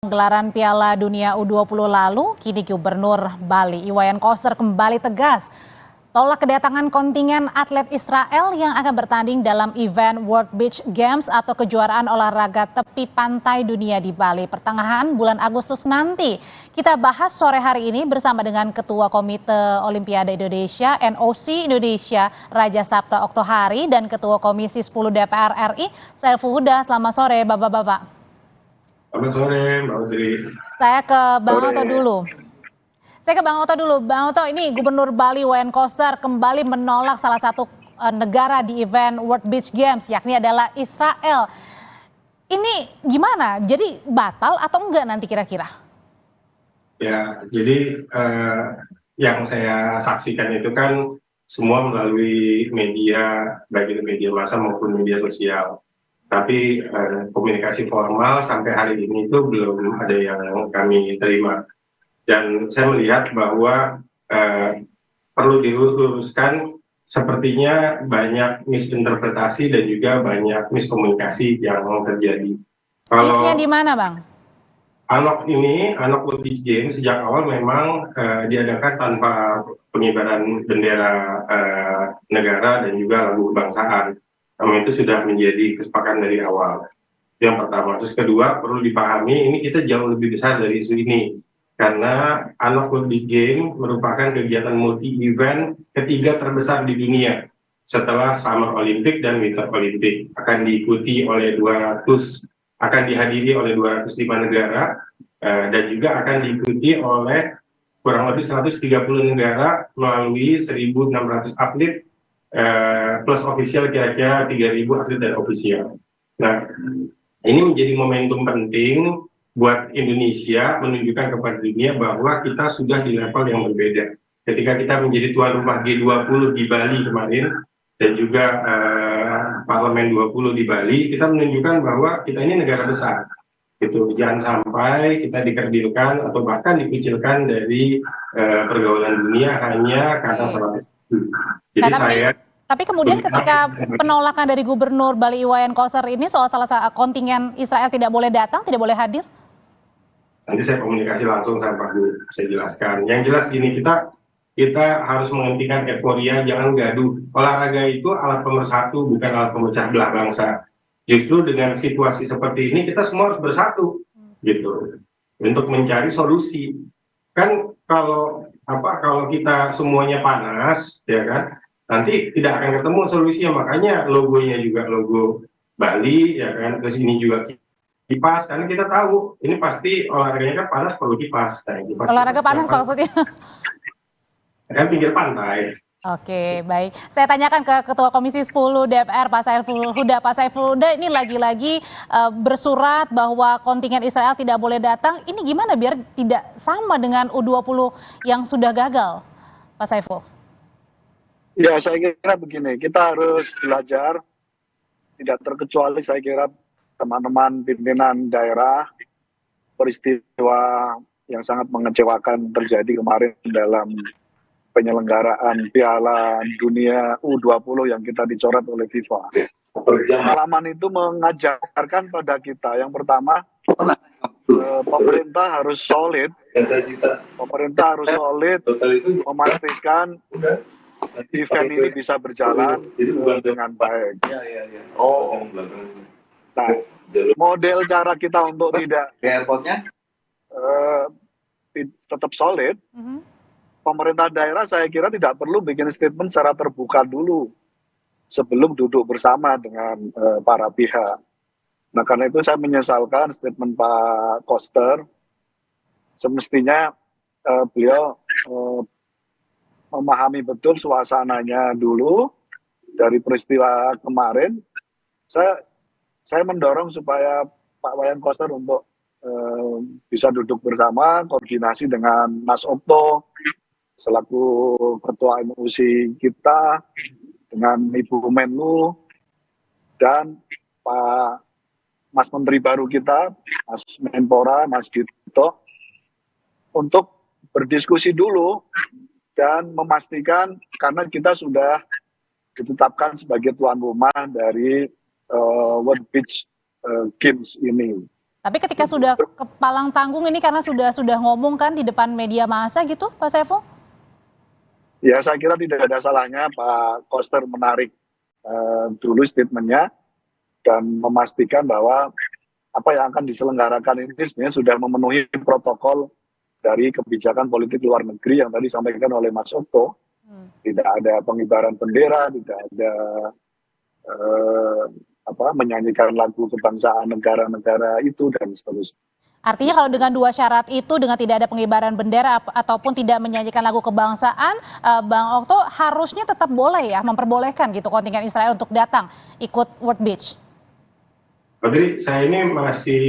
Gelaran Piala Dunia U20 lalu, kini Gubernur Bali Iwayan Koster kembali tegas tolak kedatangan kontingen atlet Israel yang akan bertanding dalam event World Beach Games atau kejuaraan olahraga tepi pantai dunia di Bali pertengahan bulan Agustus nanti. Kita bahas sore hari ini bersama dengan Ketua Komite Olimpiade Indonesia NOC Indonesia Raja Sabta Oktohari dan Ketua Komisi 10 DPR RI Saiful Huda. Selamat sore Bapak-Bapak. Selamat sore, Mbak Udri. Saya ke Bang Oto dulu. Bang Oto, ini Gubernur Bali Iwayan Koster kembali menolak salah satu negara di event World Beach Games, yakni adalah Israel. Ini gimana? Jadi batal atau enggak nanti kira-kira? Ya, jadi yang saya saksikan itu kan semua melalui media, baik itu media massa maupun media sosial. Tapi komunikasi formal sampai hari ini itu belum ada yang kami terima. Dan saya melihat bahwa perlu diluruskan, sepertinya banyak misinterpretasi dan juga banyak miskomunikasi yang terjadi. Misnya di mana, Bang? Anak World Beach Games sejak awal memang diadakan tanpa pengibaran bendera negara dan juga lagu kebangsaan. Namun itu sudah menjadi kesepakatan dari awal. Yang pertama. Terus kedua, perlu dipahami ini kita jauh lebih besar dari isu ini. Karena Anak World Beach Games merupakan kegiatan multi-event ketiga terbesar di dunia. Setelah Summer Olympic dan Winter Olympic. Akan dihadiri oleh 205 negara. Dan juga akan diikuti oleh kurang lebih 130 negara melalui 1.600 atlet. Plus official kira-kira 3.000 atlet dan official. Nah, ini menjadi momentum penting buat Indonesia menunjukkan kepada dunia bahwa kita sudah di level yang berbeda. Ketika kita menjadi tuan rumah G20 di Bali kemarin dan juga Parlemen 20 di Bali, kita menunjukkan bahwa kita ini negara besar. Gitu. Jangan sampai kita dikerdilkan atau bahkan dikucilkan dari pergaulan dunia hanya karena salah satu. Jadi tapi kemudian ketika penolakan dari Gubernur Bali Iwayan Koster ini soal salah satu kontingen Israel tidak boleh datang, tidak boleh hadir? Nanti saya komunikasi langsung sama Pak Guru, saya jelaskan. Yang jelas gini, kita harus menghentikan euforia, jangan gaduh. Olahraga itu alat pemersatu, bukan alat pemecah belah bangsa. Justru dengan situasi seperti ini kita semua harus bersatu, gitu, untuk mencari solusi. Kan kalau kita semuanya panas, ya kan? Nanti tidak akan ketemu solusinya, makanya logonya juga logo Bali, ya kan, terus ini juga kipas, karena kita tahu ini pasti olahraganya kan panas, perlu kipas. Nah, olahraga panas maksudnya? Kan pinggir pantai. Oke, baik. Saya tanyakan ke Ketua Komisi 10 DPR, Pak Saiful Huda. Pak Saiful Huda, ini lagi-lagi bersurat bahwa kontingen Israel tidak boleh datang. Ini gimana biar tidak sama dengan U20 yang sudah gagal, Pak Saiful? Ya, saya kira begini, kita harus belajar, tidak terkecuali saya kira teman-teman pimpinan daerah, peristiwa yang sangat mengecewakan terjadi kemarin dalam penyelenggaraan Piala Dunia U20 yang kita dicoret oleh FIFA. Pengalaman itu mengajarkan pada kita, yang pertama, pemerintah harus solid, memastikan event ini bisa berjalan dengan baik. Nah, model cara kita untuk tidak tetap solid, pemerintah daerah saya kira tidak perlu bikin statement secara terbuka dulu sebelum duduk bersama dengan para pihak. Nah, karena itu saya menyesalkan statement Pak Koster. Semestinya beliau memahami betul suasananya dulu dari peristiwa kemarin. Saya mendorong supaya Pak Iwayan Koster untuk bisa duduk bersama, koordinasi dengan Mas Okto selaku Ketua NOC kita, dengan Ibu Menlu dan Pak Mas Menteri baru kita, Mas Menpora, Mas Dito, untuk berdiskusi dulu dan memastikan, karena kita sudah ditetapkan sebagai tuan rumah dari World Beach Games ini. Tapi ketika sudah kepalang tanggung ini karena sudah ngomong kan di depan media massa gitu, Pak Saiful? Ya, saya kira tidak ada salahnya Pak Koster menarik dulu statementnya dan memastikan bahwa apa yang akan diselenggarakan ini sebenarnya sudah memenuhi protokol dari kebijakan politik luar negeri yang tadi disampaikan oleh Mas Okto. Tidak ada pengibaran bendera, tidak ada menyanyikan lagu kebangsaan negara-negara itu dan seterusnya. Artinya kalau dengan dua syarat itu, dengan tidak ada pengibaran bendera ataupun tidak menyanyikan lagu kebangsaan, Bang Okto harusnya tetap boleh ya, memperbolehkan gitu kontingen Israel untuk datang ikut World Beach. Jadi saya ini masih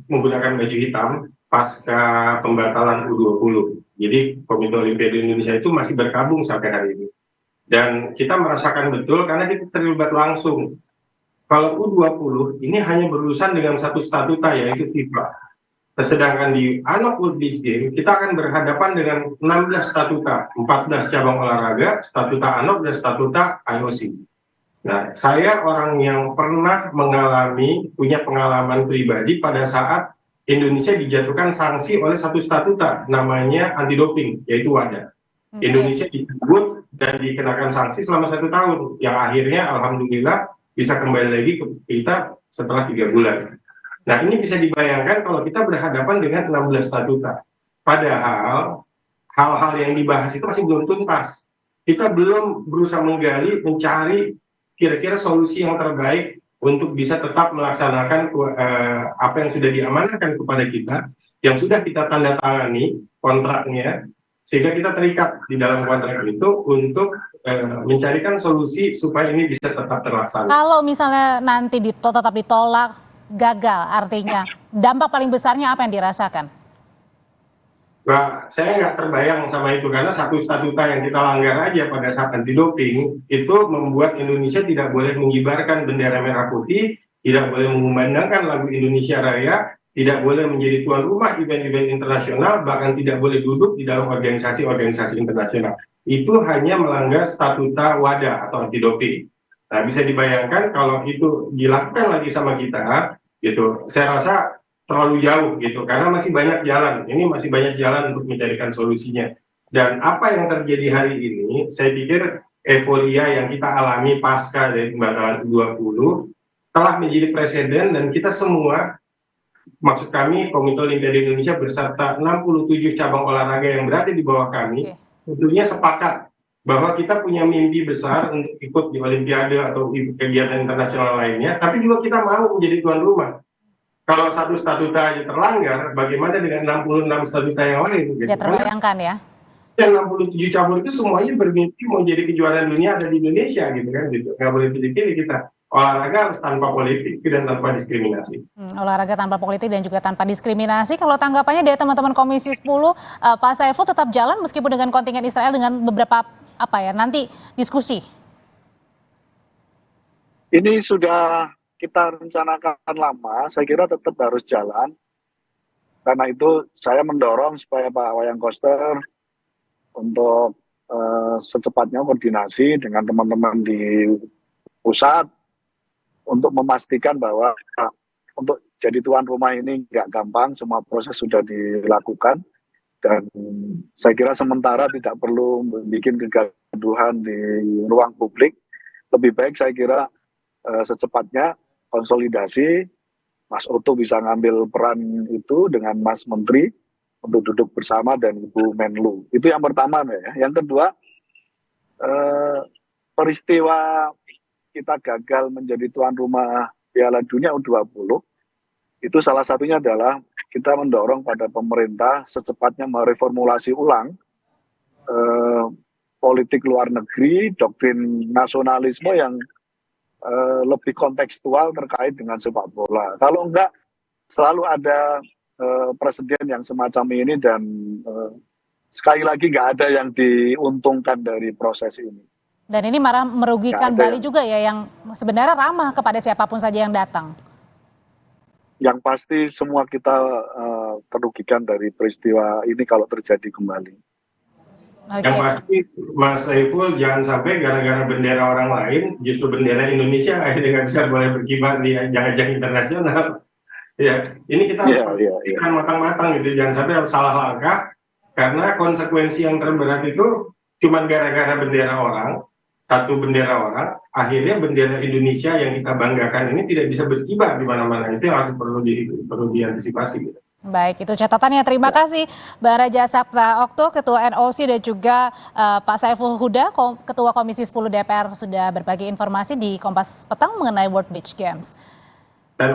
menggunakan baju hitam pasca pembatalan U20. Jadi Komite Olimpiade Indonesia itu masih berkabung sampai hari ini. Dan kita merasakan betul karena kita terlibat langsung. Kalau U20 ini hanya berurusan dengan satu statuta yaitu FIFA. Sedangkan di ANOC World Beach Game kita akan berhadapan dengan 16 statuta, 14 cabang olahraga, statuta ANOC dan statuta IOC. Nah, saya orang yang pernah punya pengalaman pribadi pada saat Indonesia dijatuhkan sanksi oleh satu statuta, namanya anti doping, yaitu WADA. Indonesia disebut dan dikenakan sanksi selama 1 tahun, yang akhirnya alhamdulillah bisa kembali lagi ke kita setelah 3 bulan. Nah, ini bisa dibayangkan kalau kita berhadapan dengan 16 statuta. Padahal hal-hal yang dibahas itu masih belum tuntas. Kita belum berusaha menggali, mencari kira-kira solusi yang terbaik untuk bisa tetap melaksanakan apa yang sudah diamanahkan kepada kita, yang sudah kita tanda tangani kontraknya, sehingga kita terikat di dalam kontrak itu untuk mencarikan solusi supaya ini bisa tetap terlaksana. Kalau misalnya nanti tetap ditolak, gagal artinya, dampak paling besarnya apa yang dirasakan? Nah, saya nggak terbayang sama itu karena satu statuta yang kita langgar aja pada saat anti doping itu membuat Indonesia tidak boleh mengibarkan bendera merah putih, tidak boleh mengumandangkan lagu Indonesia Raya, tidak boleh menjadi tuan rumah event-event internasional, bahkan tidak boleh duduk di dalam organisasi-organisasi internasional. Itu hanya melanggar statuta WADA atau anti doping. Nah, bisa dibayangkan kalau itu dilakukan lagi sama kita, gitu. Saya rasa terlalu jauh gitu karena masih banyak jalan. Ini masih banyak jalan untuk mencarikan solusinya. Dan apa yang terjadi hari ini, saya pikir euforia yang kita alami pasca dari pembatalan U20 telah menjadi presiden dan kita semua, maksud kami Komite Olimpiade Indonesia beserta 67 cabang olahraga yang berada di bawah kami, tentunya sepakat bahwa kita punya mimpi besar untuk ikut di Olimpiade atau kegiatan internasional lainnya, tapi juga kita mau menjadi tuan rumah. Kalau satu statuta aja terlanggar, bagaimana dengan 66 statuta yang lain? Gitu. Tidak terbayangkan ya. Yang 67 cabur itu semuanya bermimpi mau jadi kejuaraan dunia ada di Indonesia gitu kan, gitu. Nggak boleh pilih-pilih kita. Olahraga harus tanpa politik dan tanpa diskriminasi. Olahraga tanpa politik dan juga tanpa diskriminasi. Kalau tanggapannya dari teman-teman Komisi 10, Pak Saiful tetap jalan meskipun dengan kontingen Israel dengan beberapa nanti diskusi. Ini sudah kita rencanakan lama, saya kira tetap harus jalan. Karena itu saya mendorong supaya Pak Wayan Koster untuk secepatnya koordinasi dengan teman-teman di pusat untuk memastikan bahwa untuk jadi tuan rumah ini nggak gampang, semua proses sudah dilakukan. Dan saya kira sementara tidak perlu bikin kegaduhan di ruang publik. Lebih baik saya kira secepatnya konsolidasi, Mas Otto bisa ngambil peran itu dengan Mas Menteri untuk duduk bersama dan Ibu Menlu. Itu yang pertama ya. Yang kedua, peristiwa kita gagal menjadi tuan rumah Piala Dunia U20, itu salah satunya adalah kita mendorong pada pemerintah secepatnya mereformulasi ulang politik luar negeri, doktrin nasionalisme yang lebih kontekstual terkait dengan sepak bola. Kalau enggak, selalu ada presiden yang semacam ini dan sekali lagi nggak ada yang diuntungkan dari proses ini. Dan ini malah merugikan Bali juga ya, yang sebenarnya ramah kepada siapapun saja yang datang. Yang pasti semua kita terugikan dari peristiwa ini kalau terjadi kembali. Yang pasti Mas Saiful jangan sampai gara-gara bendera orang lain justru bendera Indonesia akhirnya nggak bisa boleh berkibar di ajang-ajang internasional. Ya, ini kita Iya, harus iya, iya. pikirkan matang-matang gitu, jangan sampai salah langkah, karena konsekuensi yang terberat itu cuma gara-gara bendera orang, satu bendera orang, akhirnya bendera Indonesia yang kita banggakan ini tidak bisa berkibar di mana-mana. Itu yang harus perlu diantisipasi gitu. Baik, itu catatannya. Terima kasih Mbak Raja Sabta Okto, Ketua NOC, dan juga Pak Saiful Huda, Ketua Komisi 10 DPR, sudah berbagi informasi di Kompas Petang mengenai World Beach Games. Dan